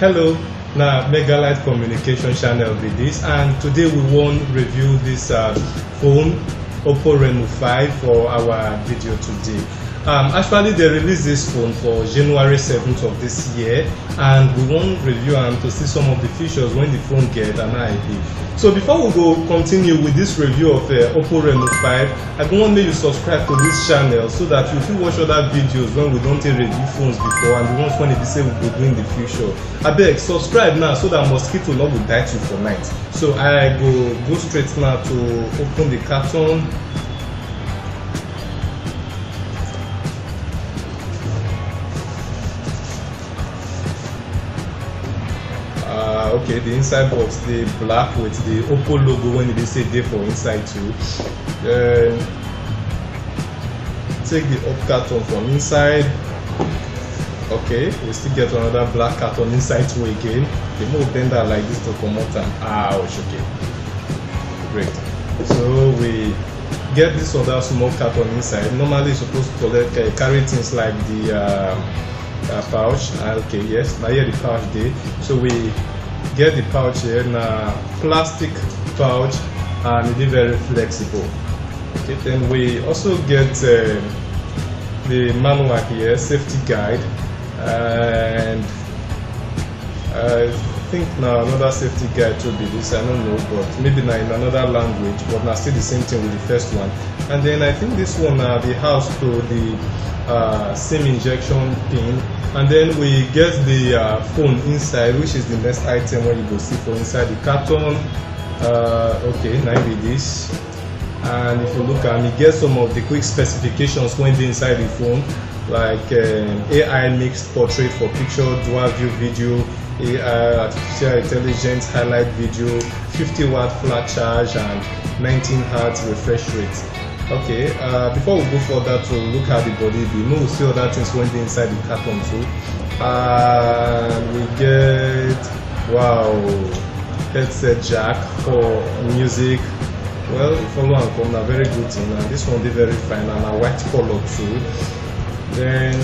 Hello, now Megalite Communication Channel with this, and today we want to review this phone Oppo Reno 5 for our video today. Actually, they released this phone for January 7th of this year, and we want to review and to see some of the features when the phone get an ID. So before we go continue with this review of Oppo Reno 5, I want you to subscribe to this channel so that you can watch other videos when we don't review phones before and the ones when they say we will do in the future. I beg, subscribe now so that mosquito not will bite you for night. So I go straight now to open the carton. Okay, the inside box, the black with the Oppo logo when they say day for inside too. Take the up carton from inside. Okay, we still get another black carton inside too again. The more bend that like this to come out and ouch. Okay, great. So we get this other small carton inside. Normally it's supposed to carry things like the pouch. Okay, yes, now here the pouch there. So we get the pouch here na plastic pouch and it is very flexible. Okay, then we also get the manual here, safety guide, and I think now another safety guide to be this, I don't know, but maybe now in another language, but now still the same thing with the first one. And then I think this one the house to the SIM injection pin. And then we get the phone inside, which is the next item when you go see for inside the carton. Okay, now with this, and if you look at me, get some of the quick specifications when they inside the phone, like AI mixed portrait for picture, dual view video, AI artificial intelligence highlight video, 50-watt flat charge, and 19 Hz refresh rate. Okay, before we go further to look at the body, we know we see other things when they inside the carton too. And we get, wow, headset jack for music. Well, follow and come, a very good thing. And this one is very fine and a white color too. Then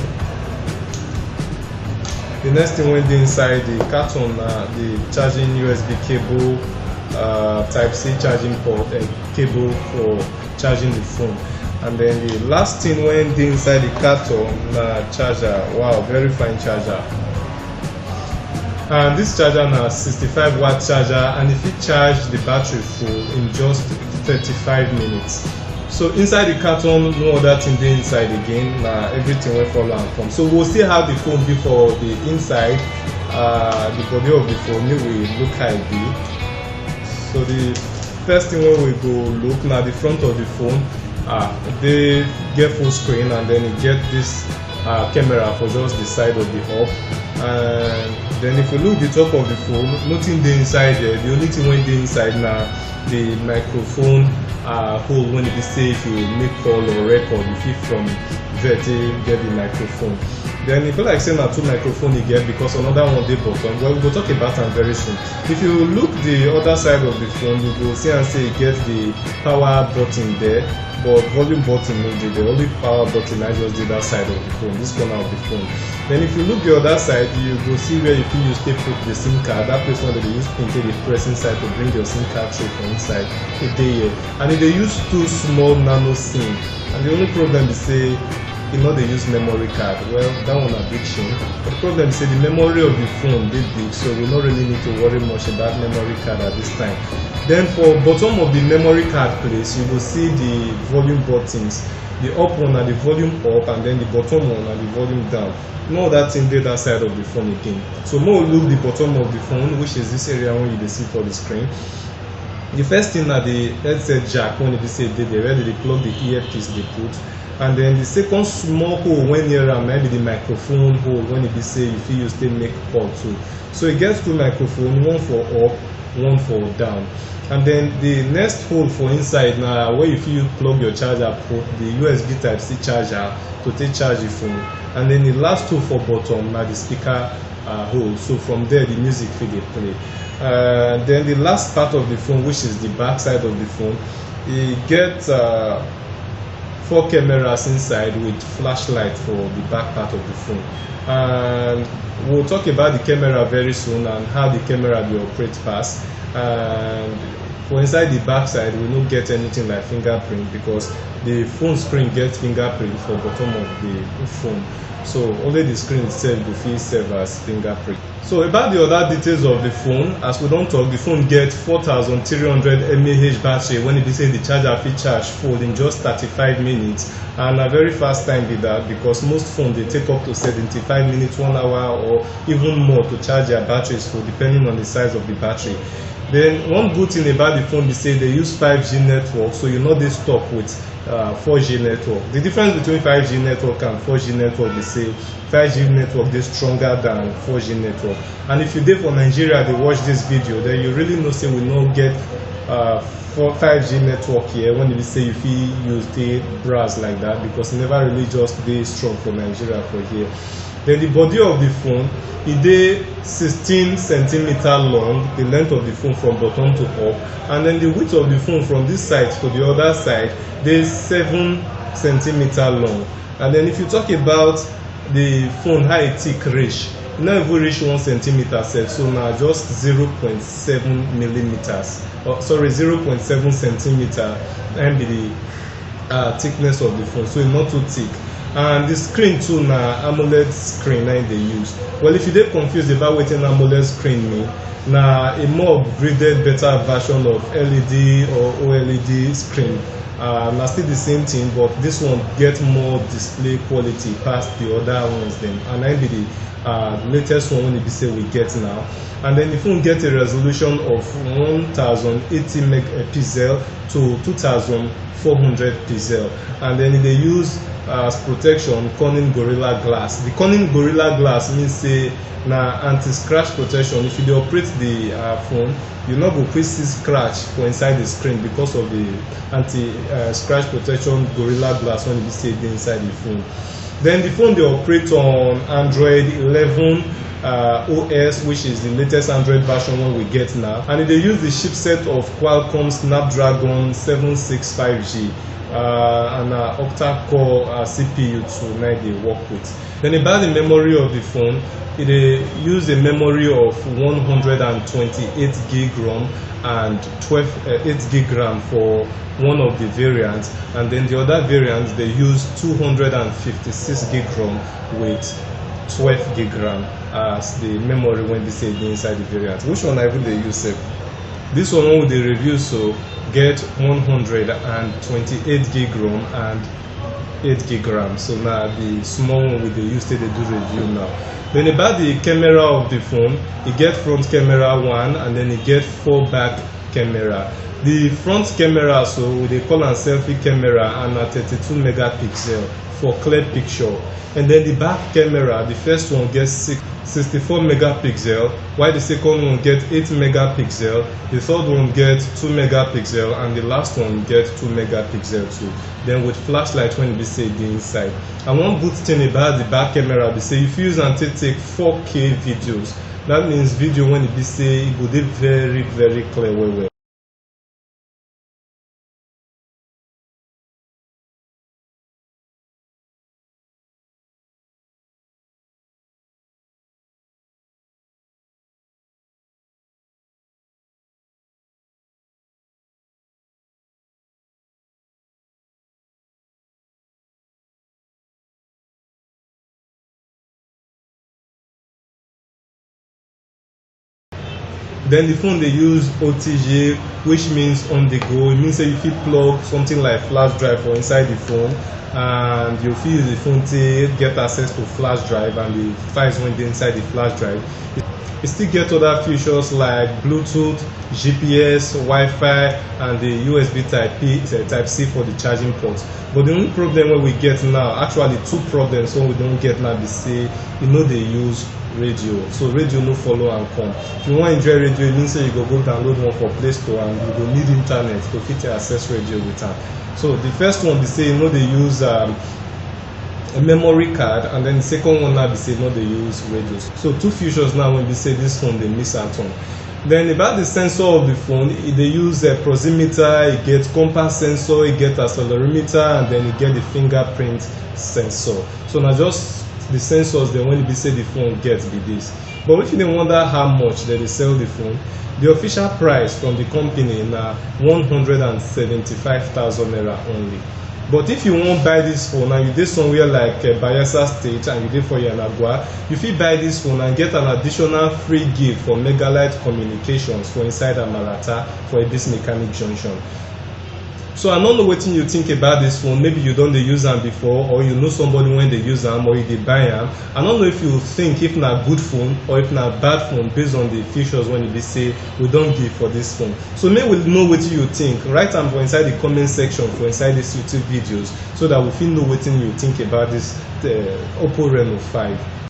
the next thing when they inside the carton, the charging USB cable, Type-C charging port, and cable for charging the phone. And then the last thing when they inside the carton, charger. Wow, very fine charger. And this charger now 65-watt charger, and if it charge the battery full in just 35 minutes. So inside the carton, no other thing they inside again. Everything will follow and come. So we'll see how the phone be for the inside, the body of the phone. It will look how it be. So the first thing when we go look now, the front of the phone, they get full screen, and then you get this camera for just the side of the up. And then if you look the top of the phone, nothing there inside there. The only thing when they inside now, the microphone hole when it is say if you make call or record, you fit from there to get the microphone. Then if you like saying that two microphone you get, because another one they button, well, we'll talk about them very soon. If you look the other side of the phone, you will see and say you get the power button there, but volume button no dey. The only power button I just did that side of the phone, this corner of the phone. Then if you look the other side, you go see where you can use tape put the SIM card. That place where they use pin take the press inside to bring your SIM card tray from inside. It dey here, and if they use two small nano SIM, and the only problem is say you know they use memory card. Well, that one a big shame. But the problem is the memory of the phone is big, so we don't really need to worry much about memory card at this time. Then for bottom of the memory card place, you will see the volume buttons. The up one are the volume up, and then the bottom one are the volume down. No that thing there that side of the phone again. So more look the bottom of the phone, which is this area when you see for the screen. The first thing are the headset jack when you say they where they plug the earpiece they put. And then the second small hole when you're around, maybe the microphone hole when it be say if you use to make call too. So it gets two microphones, one for up, one for down. And then the next hole for inside now, where if you plug your charger port, the USB Type-C charger to take charge the phone. And then the last hole for bottom now the speaker hole. So from there the music feed they play. Then the last part of the phone, which is the back side of the phone, it gets 4 cameras inside with flashlight for the back part of the phone. And we'll talk about the camera very soon and how the camera will operate fast. And for inside the back side, we don't get anything like fingerprint because the phone screen gets fingerprint for bottom of the phone. So only the screen itself will serve as fingerprint. So about the other details of the phone, as we don't talk, the phone gets 4300 mAh battery when it is say the charger fit charge full in just 35 minutes, and a very fast time with that because most phones they take up to 75 minutes, 1 hour, or even more to charge their batteries full depending on the size of the battery. Then one good thing about the phone is say they use 5G network, so you know they stop with 4G network. The difference between 5G network and 4G network is say 5G network is stronger than 4G network. And if you did for Nigeria, they watch this video, then you really know say we not get 5G network here when you say if you use the brass like that because it never really just be strong for Nigeria for here. Then the body of the phone, it is 16 centimeter long, the length of the phone from bottom to up, and then the width of the phone from this side to the other side, they 7 centimeter long. And then if you talk about the phone, how it thick reach, it not even reach 1 centimeter set, so now just 0.7 millimeters, or sorry, 0.7 centimeter, and be the thickness of the phone, so it's not too thick. And the screen too na AMOLED screen na they use. Well, if you dey confused about what an AMOLED screen mean, na a more upgraded, better version of LED or OLED screen. Na still the same thing, but this one get more display quality past the other ones then. And I be the latest one when we say we get now. And then the phone get a resolution of 1080 megapixel to 2400 pixel. And then they use as protection Corning Gorilla Glass. The Corning Gorilla Glass means say na anti-scratch protection. If you operate the phone, you not go quick see scratch for inside the screen because of the anti-scratch protection Gorilla Glass when you say inside the phone. Then the phone they operate on Android 11 OS, which is the latest Android version one we get now, and they use the chipset of Qualcomm Snapdragon 765G. And octa-core CPU to now they work with. Then about the memory of the phone, it use a memory of 128 gig RAM and 8 gig RAM for one of the variants, and then the other variants they use 256 gig RAM with 12 gig RAM as the memory when they say inside the variant. Which one I will they use? This one with the review so get 128 gig RAM and 8 gig RAM. So now the small one with the use they do review now. Then about the camera of the phone, it get front camera 1 and then it get 4 back camera. The front camera so they call a selfie camera and a 32 megapixel for clear picture. And then the back camera, the first one gets 64 megapixel, while the second one gets 8 megapixel, the third one gets 2 megapixel, and the last one gets 2 megapixel too. Then with flashlight when we say the inside. And one good thing about the back camera, they say if you use and take 4K videos, that means video when it be say it would be very very clear well. Then the phone they use OTG, which means on the go. It means that you can plug something like flash drive for inside the phone, and you use the phone to get access to flash drive and the files when they inside the flash drive. It still get other features like Bluetooth, GPS, Wi-Fi, and the USB Type C for the charging ports. But the only problem what we get now, actually two problems what we don't get now, they say they use radio, so radio no follow and come. If you want to enjoy radio, it means you go download one for Play Store and you go need internet to fit access radio with them. So the first one they say they use a memory card, and then the second one now they say they use radios. So two features now when they say this phone they miss out on. Then about the sensor of the phone, they use a proximimeter, it get compass sensor, it get accelerometer, and then it get the fingerprint sensor. So now just the sensors then when you say the phone gets be this. But if you wonder how much they sell the phone, the official price from the company na 175,000 naira only. But if you won't buy this phone and you did somewhere like Bayelsa State and you did for Yanagwa, you fit buy this phone and get an additional free gift for Megalite Communications for inside Amalata for Ibis Mechanic Junction. So I don't know what you think about this phone. Maybe you don't use them before, or you know somebody when they use them, or you they buy them. I don't know if you think if not good phone or if not bad phone based on the features when you say we don't give for this phone. So maybe we'll know what you think. Write them for inside the comment section for inside these YouTube videos so that we feel know what you think about this Oppo Reno 5.